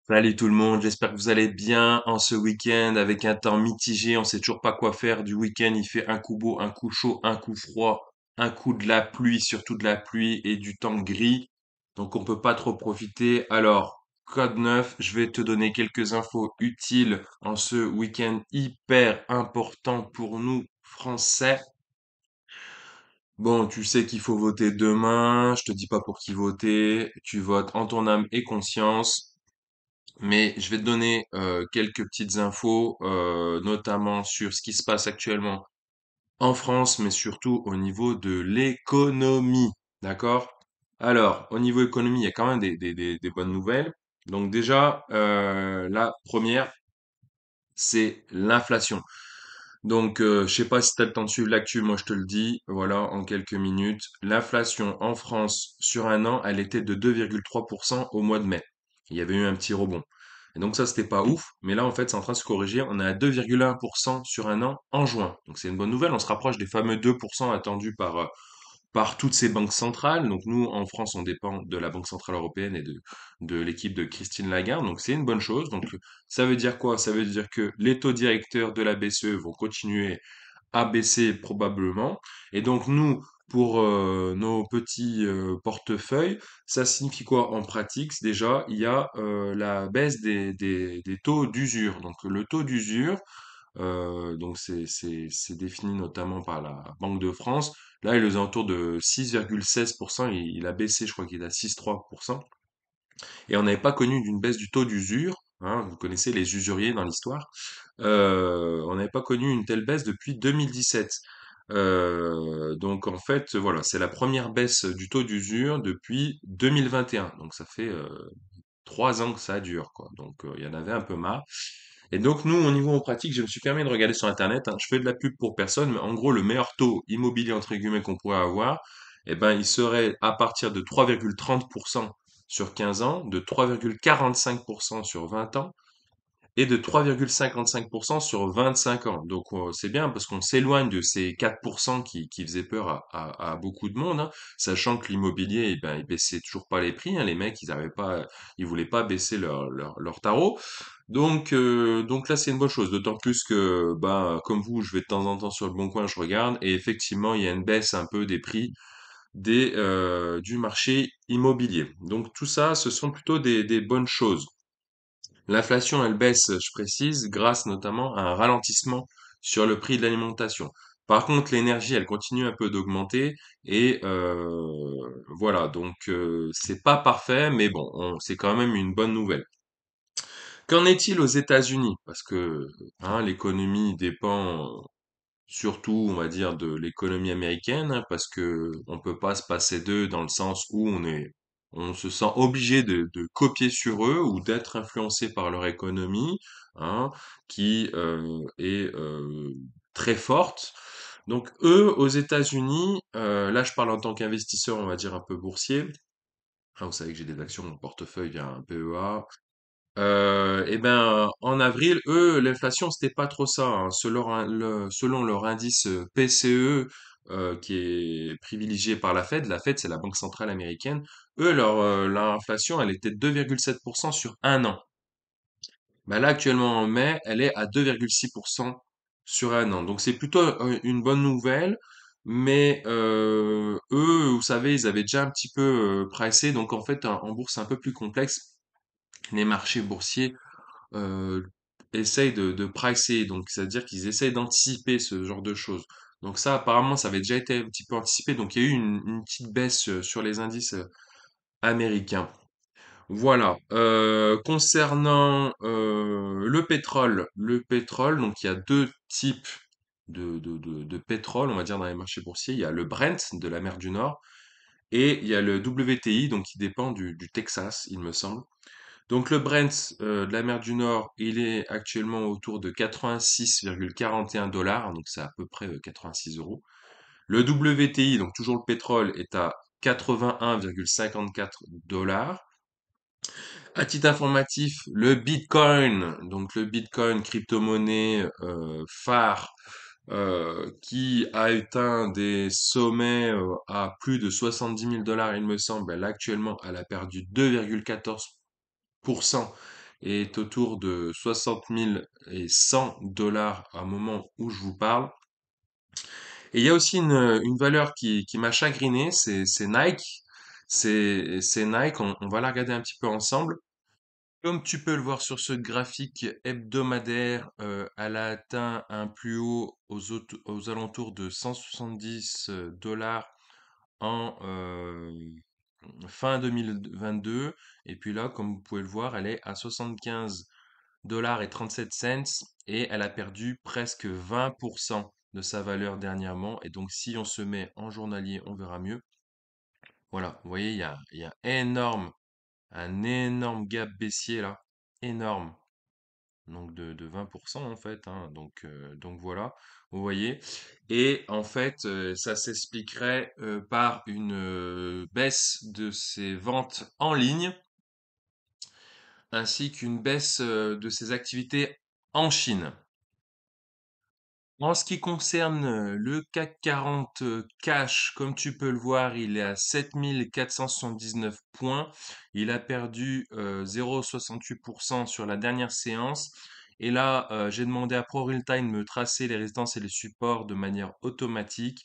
Salut tout le monde, j'espère que vous allez bien en ce week-end avec un temps mitigé. On sait toujours pas quoi faire du week-end. Il fait un coup beau, un coup chaud, un coup froid, un coup de la pluie, surtout de la pluie et du temps gris. Donc on peut pas trop profiter. Alors, code 9, je vais te donner quelques infos utiles en ce week-end hyper important pour nous Français. Bon, tu sais qu'il faut voter demain. Je te dis pas pour qui voter. Tu votes en ton âme et conscience. Mais je vais te donner quelques petites infos, notamment sur ce qui se passe actuellement en France, mais surtout au niveau de l'économie. D'accord? Alors, au niveau économie, il y a quand même des bonnes nouvelles. Donc déjà, la première, c'est l'inflation. Donc, je sais pas si tu as le temps de suivre l'actu, moi je te le dis, voilà, en quelques minutes. L'inflation en France sur un an, elle était de 2,3% au mois de mai. Il y avait eu un petit rebond. Et donc ça, c'était pas ouf, mais là, en fait, c'est en train de se corriger. On est à 2,1% sur un an en juin. Donc c'est une bonne nouvelle. On se rapproche des fameux 2% attendus par toutes ces banques centrales. Donc nous, en France, on dépend de la Banque centrale européenne et de l'équipe de Christine Lagarde. Donc c'est une bonne chose. Donc ça veut dire quoi? Ça veut dire que les taux directeurs de la BCE vont continuer à baisser probablement. Et donc nous, pour nos petits portefeuilles, ça signifie quoi en pratique? Déjà, il y a la baisse des taux d'usure. Donc le taux d'usure, donc c'est défini notamment par la Banque de France. Là, il est aux alentours de 6,16%. Il a baissé, je crois qu'il est à 6,3%. Et on n'avait pas connu d'une baisse du taux d'usure. Hein, vous connaissez les usuriers dans l'histoire. On n'avait pas connu une telle baisse depuis 2017. Donc en fait, voilà, c'est la première baisse du taux d'usure depuis 2021. Donc ça fait 3 ans que ça dure, quoi. Donc il y en avait un peu marre. Et donc nous, au niveau en pratique, je me suis permis de regarder sur Internet. Hein, je fais de la pub pour personne, mais en gros, le meilleur taux immobilier entre guillemets qu'on pourrait avoir, eh ben, il serait à partir de 3,30% sur 15 ans, de 3,45% sur 20 ans et de 3,55% sur 25 ans. Donc c'est bien parce qu'on s'éloigne de ces 4% qui faisaient peur à beaucoup de monde, hein, sachant que l'immobilier, eh ben, il baissait toujours pas les prix, hein, les mecs, ils voulaient pas baisser leur tarot. Donc là, c'est une bonne chose, d'autant plus que, bah, comme vous, je vais de temps en temps sur le Bon Coin, je regarde, et effectivement, il y a une baisse un peu des prix du marché immobilier. Donc tout ça, ce sont plutôt des bonnes choses. L'inflation, elle baisse, je précise, grâce notamment à un ralentissement sur le prix de l'alimentation. Par contre, l'énergie, elle continue un peu d'augmenter et voilà, donc c'est pas parfait, mais bon, c'est quand même une bonne nouvelle. Qu'en est-il aux États-Unis? Parce que hein, l'économie dépend surtout, on va dire, de l'économie américaine, hein, parce que on peut pas se passer d'eux dans le sens où on se sent obligé de copier sur eux ou d'être influencé par leur économie, hein, qui est très forte. Donc eux, aux États-Unis, là je parle en tant qu'investisseur, on va dire un peu boursier. Hein, vous savez que j'ai des actions, mon portefeuille via un PEA. Et ben, en avril, eux, l'inflation, c'était pas trop ça, hein. Selon leur indice PCE, qui est privilégié par la Fed, c'est la Banque centrale américaine. Eux, l'inflation, elle était de 2,7% sur un an. Ben là, actuellement, en mai, elle est à 2,6% sur un an. Donc, c'est plutôt une bonne nouvelle. Mais eux, vous savez, ils avaient déjà un petit peu pricé. Donc, en fait, en bourse, c'est un peu plus complexe. Les marchés boursiers euh, essayent de pricer, donc c'est-à-dire qu'ils essayent d'anticiper ce genre de choses. Donc ça, apparemment, ça avait déjà été un petit peu anticipé, donc il y a eu une petite baisse sur les indices américains. Voilà. Concernant le pétrole, donc il y a deux types de pétrole, on va dire, dans les marchés boursiers. Il y a le Brent de la mer du Nord et il y a le WTI, donc qui dépend du Texas, il me semble. Donc le Brent de la mer du Nord, il est actuellement autour de 86,41 $, donc c'est à peu près 86 euros. Le WTI, donc toujours le pétrole, est à 81,54 $. À titre informatif, le Bitcoin, donc le Bitcoin crypto-monnaie phare, qui a atteint des sommets à plus de 70 000 $, il me semble, ben là actuellement, elle a perdu 2,14% est autour de 60 100 $ à un moment où je vous parle. Et il y a aussi une valeur qui m'a chagriné, c'est Nike. C'est Nike, on va la regarder un petit peu ensemble. Comme tu peux le voir sur ce graphique hebdomadaire, elle a atteint un plus haut aux alentours de 170 dollars en fin 2022. Et puis là, comme vous pouvez le voir, elle est à 75 $ et 37 cents et elle a perdu presque 20% de sa valeur dernièrement. Et donc, si on se met en journalier, on verra mieux. Voilà, vous voyez, il y a un énorme gap baissier là, énorme. Donc de 20% en fait, hein. Donc voilà, vous voyez. Et en fait, ça s'expliquerait par une baisse de ses ventes en ligne, ainsi qu'une baisse de ses activités en Chine. En ce qui concerne le CAC 40 cash, comme tu peux le voir, il est à 7479 points. Il a perdu 0,68% sur la dernière séance. Et là, j'ai demandé à ProRealTime de me tracer les résistances et les supports de manière automatique.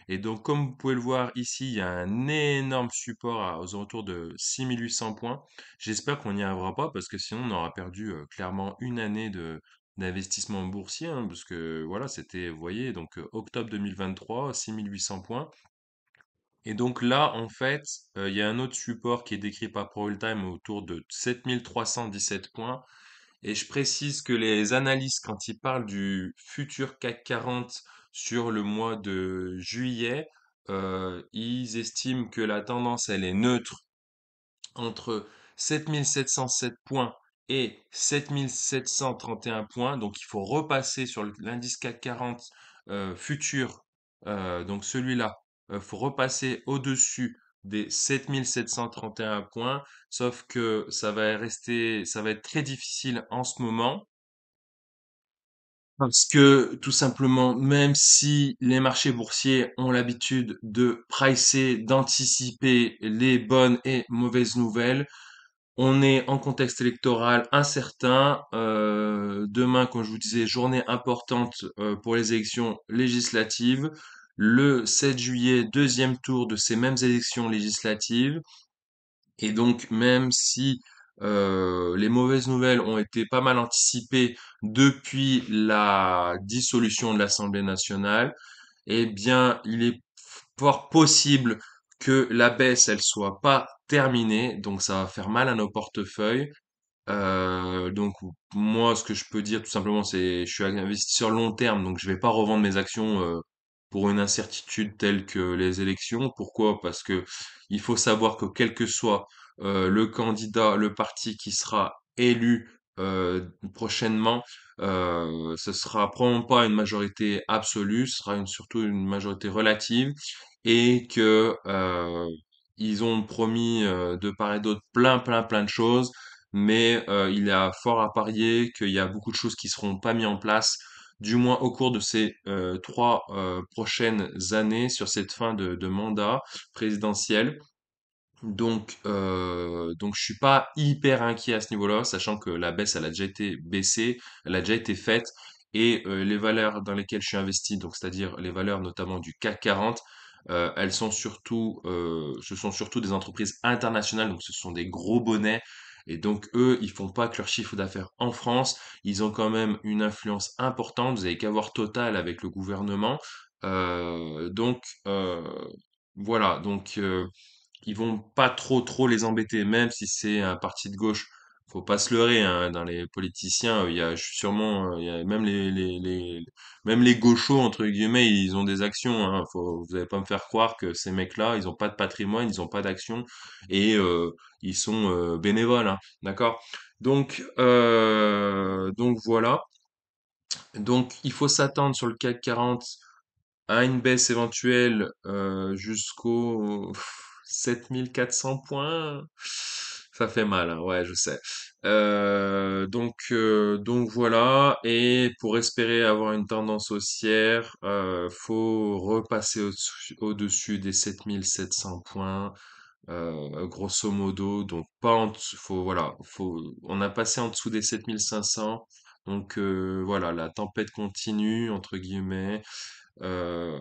Et donc, comme vous pouvez le voir ici, il y a un énorme support aux alentours de 6800 points. J'espère qu'on n'y arrivera pas parce que sinon on aura perdu clairement une année de d'investissement boursier, hein, parce que voilà, c'était, vous voyez, donc octobre 2023, 6800 points. Et donc là, en fait, il y a un autre support qui est décrit par ProRealTime autour de 7317 points. Et je précise que les analystes, quand ils parlent du futur CAC 40 sur le mois de juillet, ils estiment que la tendance, elle est neutre entre 7707 points et 7731 points. Donc, il faut repasser sur l'indice CAC 40 futur, donc celui-là, il faut repasser au-dessus des 7731 points, sauf que ça va être très difficile en ce moment. Parce que tout simplement, même si les marchés boursiers ont l'habitude de pricer, d'anticiper les bonnes et mauvaises nouvelles, on est en contexte électoral incertain. Demain, comme je vous disais, journée importante pour les élections législatives. Le 7 juillet, deuxième tour de ces mêmes élections législatives. Et donc, même si les mauvaises nouvelles ont été pas mal anticipées depuis la dissolution de l'Assemblée nationale, eh bien, il est fort possible que la baisse, elle soit pas terminée. Donc, ça va faire mal à nos portefeuilles. Donc moi, ce que je peux dire tout simplement, c'est je suis investisseur long terme, donc je vais pas revendre mes actions pour une incertitude telle que les élections. Pourquoi? Parce que il faut savoir que quel que soit le candidat, le parti qui sera élu prochainement, ce sera probablement pas une majorité absolue, ce sera surtout une majorité relative, et que ils ont promis de part et d'autre plein de choses, mais il y a fort à parier qu'il y a beaucoup de choses qui seront pas mises en place, du moins au cours de ces 3 prochaines années sur cette fin de mandat présidentiel. Donc je suis pas hyper inquiet à ce niveau-là, sachant que la baisse, elle a déjà été baissée, elle a déjà été faite, et les valeurs dans lesquelles je suis investi, donc c'est-à-dire les valeurs notamment du CAC 40, elles sont surtout, ce sont surtout des entreprises internationales, donc ce sont des gros bonnets, et donc eux, ils font pas que leur chiffre d'affaires en France, ils ont quand même une influence importante. Vous avez qu'à voir Total avec le gouvernement. Donc voilà, ils vont pas trop les embêter, même si c'est un parti de gauche. Faut pas se leurrer, hein, dans les politiciens, il y a sûrement, il y a même même les gauchos entre guillemets, ils ont des actions, hein. Vous allez pas me faire croire que ces mecs-là, ils ont pas de patrimoine, ils ont pas d'actions et ils sont bénévoles, hein, d'accord? Donc voilà. Donc il faut s'attendre sur le CAC 40 à une baisse éventuelle jusqu'au 7400 points. Ça fait mal, hein, ouais, je sais. Donc voilà. Et pour espérer avoir une tendance haussière, faut repasser au-dessus des 7700 points. grosso modo. Donc pas en dessous, faut voilà, on a passé en dessous des 7500. Donc voilà, la tempête continue entre guillemets. Euh,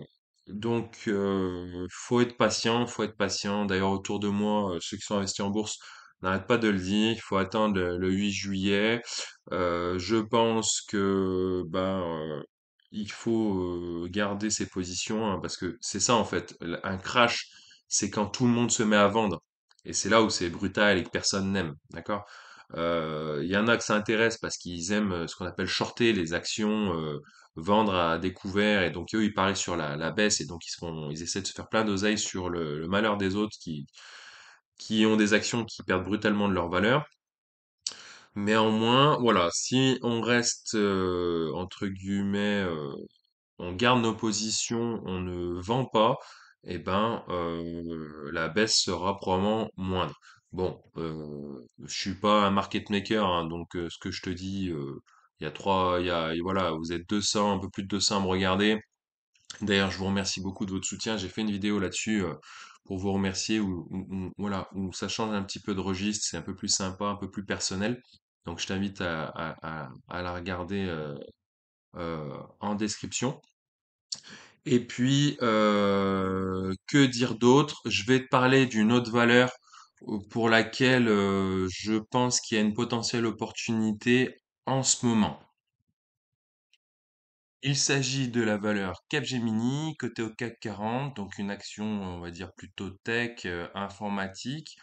faut être patient, faut être patient. D'ailleurs, autour de moi, ceux qui sont investis en bourse n'arrêtent pas de le dire. Il faut attendre le 8 juillet. Je pense que il faut garder ses positions hein, parce que c'est ça en fait. Un crash, c'est quand tout le monde se met à vendre et c'est là où c'est brutal et que personne n'aime. D'accord? Il y en a que ça intéresse parce qu'ils aiment ce qu'on appelle shorter les actions, vendre à découvert et donc eux ils parient sur la baisse et donc ils essaient de se faire plein d'oseille sur le malheur des autres qui ont des actions qui perdent brutalement de leur valeur. Néanmoins, voilà, si on reste entre guillemets, on garde nos positions, on ne vend pas, et ben la baisse sera probablement moindre. Bon, je suis pas un market maker, hein, donc ce que je te dis, il y a trois, il y a voilà, vous êtes 200, un peu plus de 200 à me regarder. D'ailleurs, je vous remercie beaucoup de votre soutien. J'ai fait une vidéo là-dessus pour vous remercier voilà, où ça change un petit peu de registre, c'est un peu plus sympa, un peu plus personnel. Donc, je t'invite à la regarder en description. Et puis, que dire d'autre? Je vais te parler d'une autre valeur pour laquelle je pense qu'il y a une potentielle opportunité en ce moment. Il s'agit de la valeur Capgemini, cotée au CAC 40, donc une action, on va dire plutôt tech, informatique.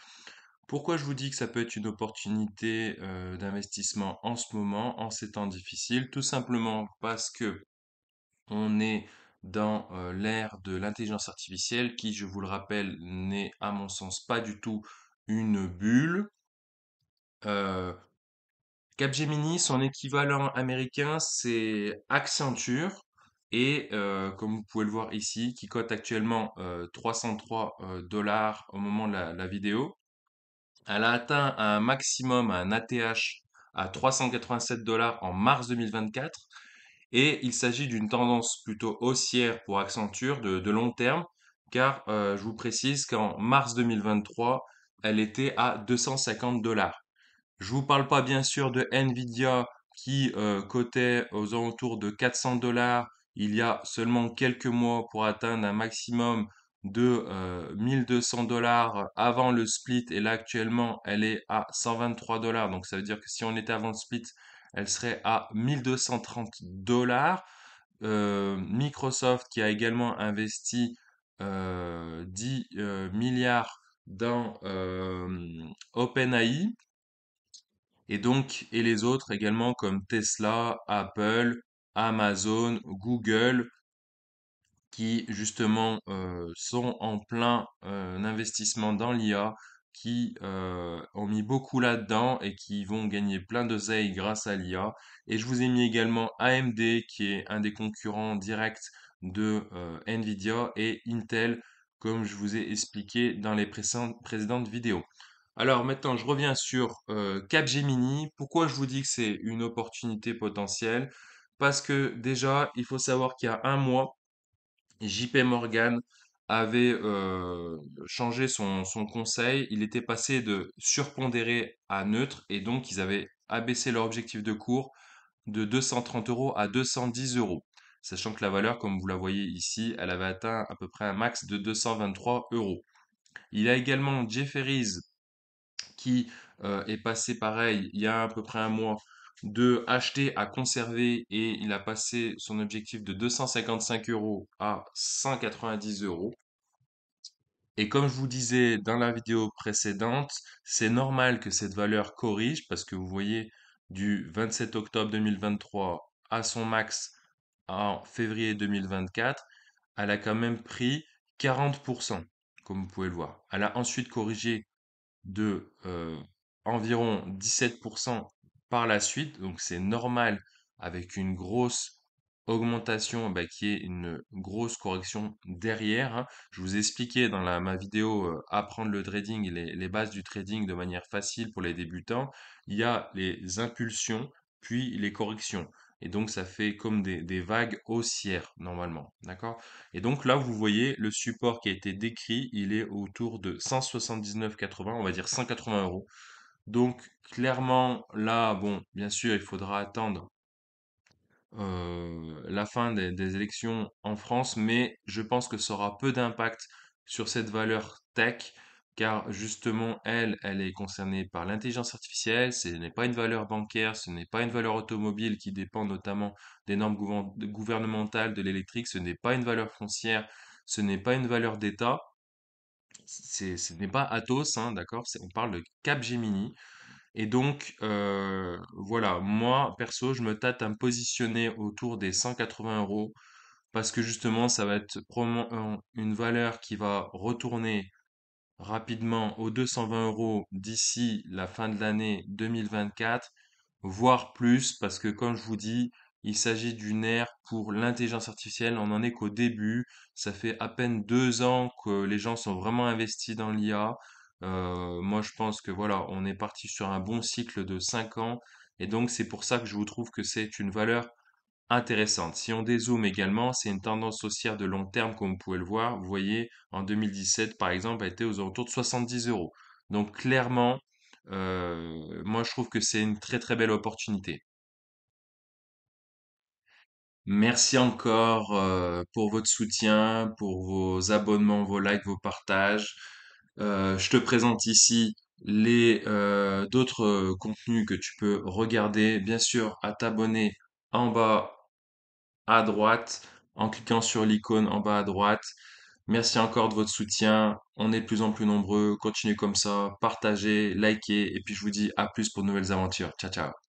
Pourquoi je vous dis que ça peut être une opportunité d'investissement en ce moment, en ces temps difficiles? Tout simplement parce que on est dans l'ère de l'intelligence artificielle qui, je vous le rappelle, n'est à mon sens pas du tout une bulle. Euh, Capgemini, son équivalent américain, c'est Accenture. Et comme vous pouvez le voir ici, qui cote actuellement 303 dollars au moment de la vidéo. Elle a atteint un maximum, un ATH à 387 dollars en mars 2024. Et il s'agit d'une tendance plutôt haussière pour Accenture de long terme, car je vous précise qu'en mars 2023, elle était à 250 dollars. Je vous parle pas bien sûr de Nvidia qui cotait aux alentours de 400 dollars il y a seulement quelques mois pour atteindre un maximum de 1200 dollars avant le split et là actuellement elle est à 123 dollars. Donc ça veut dire que si on était avant le split, elle serait à 1230 dollars. Microsoft qui a également investi 10 milliards dans OpenAI et les autres également comme Tesla, Apple, Amazon, Google, qui justement sont en plein investissement dans l'IA, qui ont mis beaucoup là-dedans et qui vont gagner plein d'oseille grâce à l'IA. Et je vous ai mis également AMD, qui est un des concurrents directs de Nvidia, et Intel, comme je vous ai expliqué dans les précédentes vidéos. Alors maintenant, je reviens sur Capgemini. Pourquoi je vous dis que c'est une opportunité potentielle? Parce que déjà, il faut savoir qu'il y a un mois, JP Morgan avait changé son conseil. Il était passé de surpondéré à neutre et donc ils avaient abaissé leur objectif de cours de 230 euros à 210 euros. Sachant que la valeur, comme vous la voyez ici, elle avait atteint à peu près un max de 223 euros. Il y a également Jefferies qui est passé pareil il y a à peu près un mois de acheter à conserver et il a passé son objectif de 255 euros à 190 euros. Et comme je vous disais dans la vidéo précédente, c'est normal que cette valeur corrige parce que vous voyez du 27 octobre 2023 à son max en février 2024, elle a quand même pris 40%, comme vous pouvez le voir. Elle a ensuite corrigé de environ 17% par la suite. Donc c'est normal avec une grosse augmentation qui est une grosse correction derrière, hein. Je vous ai expliqué dans ma vidéo apprendre le trading et les bases du trading de manière facile pour les débutants. Il y a les impulsions puis les corrections. et donc ça fait comme des vagues haussières normalement, d'accord? Et donc là, vous voyez le support qui a été décrit, il est autour de 179,80, on va dire 180 euros. Donc clairement, là, bon, bien sûr, il faudra attendre la fin des élections en France, mais je pense que ça aura peu d'impact sur cette valeur tech, car justement, elle est concernée par l'intelligence artificielle, ce n'est pas une valeur bancaire, ce n'est pas une valeur automobile qui dépend notamment des normes gouvernementales de l'électrique, ce n'est pas une valeur foncière, ce n'est pas une valeur d'État, ce n'est pas Atos, hein, d'accord? On parle de Capgemini. Et donc, voilà, moi, perso, je me tâte à me positionner autour des 180 euros parce que justement, ça va être probablement une valeur qui va retourner rapidement aux 220 euros d'ici la fin de l'année 2024, voire plus, parce que comme je vous dis, il s'agit d'une ère pour l'intelligence artificielle. On n'en est qu'au début. Ça fait à peine 2 ans que les gens sont vraiment investis dans l'IA. Moi, je pense que voilà, on est parti sur un bon cycle de 5 ans. Et donc, c'est pour ça que je vous trouve que c'est une valeur intéressante. Si on dézoome également, c'est une tendance haussière de long terme, comme vous pouvez le voir. Vous voyez, en 2017, par exemple, a été aux alentours de 70 euros. Donc clairement, moi je trouve que c'est une très très belle opportunité. Merci encore pour votre soutien, pour vos abonnements, vos likes, vos partages. Je te présente ici les d'autres contenus que tu peux regarder. Bien sûr, à t'abonner en bas à droite en cliquant sur l'icône en bas à droite. Merci encore de votre soutien. On est de plus en plus nombreux. Continuez comme ça, partagez, likez et puis je vous dis à plus pour de nouvelles aventures. Ciao, ciao.